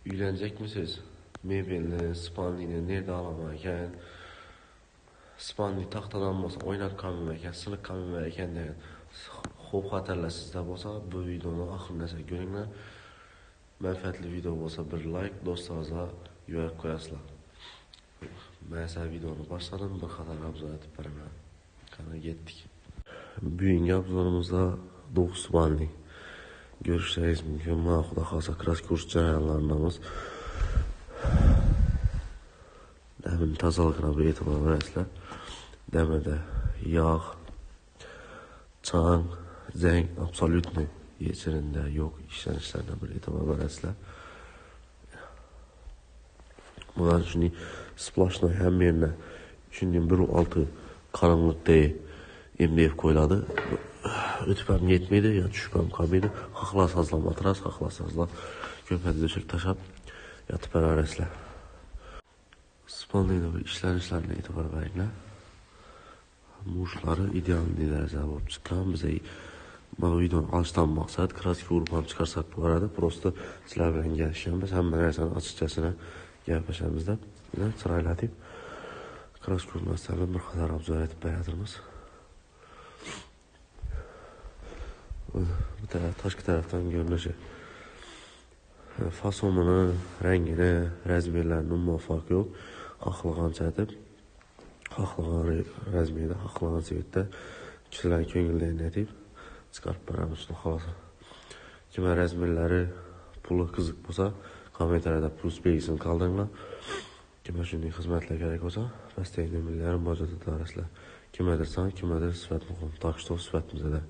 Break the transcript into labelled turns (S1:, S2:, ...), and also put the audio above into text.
S1: Uylenecek misiniz? Mebelini, spanlini nerede alamayken, spanli taxtalanmasa, oynak kamyonlayken, sınık kamyonlayken degan xo'p xatarlasizda bo'lsa, bu videoni oxirigacha ko'ringlar. Manfaatli video bo'lsa bir like, do'stlaringizga yuborib qo'yasizlar. Men esa videoni boshladim, bir qator obzor etib beraman. Qani ketdik. Bugungi obzorimizda 9 spanli görüşeceğiz mümkün. Ben Xudo xohlasa kraska kurs jarayonlaridamiz. Demini tozalig'iga bir e'tibor berasizlar. Demida yog', chang, zang absolyutniy yechirinda yo'q ishlanishlarga bir e'tibor berasizlar. Bundan shuni splashnoy hamma yerda shundan 1.6 qalinlikda MDF qo'yiladi. O'tib ham yetmaydi, ya tushib ham qolmaydi. Xohlasangizlar matras, xohlasangizlar ko'rpada döşek tashab yotib berasizlar. Spalniyda bir ishlanishlarga e'tibor beringlar. Mushlari ideal darajada bo'lib chiqqan. Biz bu videoni olishdan maqsad kraska urib ham chiqarsak bo'ladi. Prosta sizlar bilan gaplashamiz, hamma narsani ochiqchasini gaplashamiz-da. Chiroylatib kraska urmasdan bir qator obzor etib beramiz. Bu taraf tashqi tarafdan görünüşü. Fasonini, rangini, razmerlarini muvaffaq yo'q. Xohlagancha etib, xohlagan razmerda, xohlagan svetda sizlarning ko'ngillarni etib chiqarib beramiz. Xolos. Kimlar razmerlari puli qiziq bo'lsa, kommentariyada plus belgisini qoldiringlar. Kimlar shunday xizmatlar kerak bo'lsa, pastdagi nomerlarni mavjud etasizlar. Kimlardir son, kimlardir sifat muhim. Tak что sifatimizda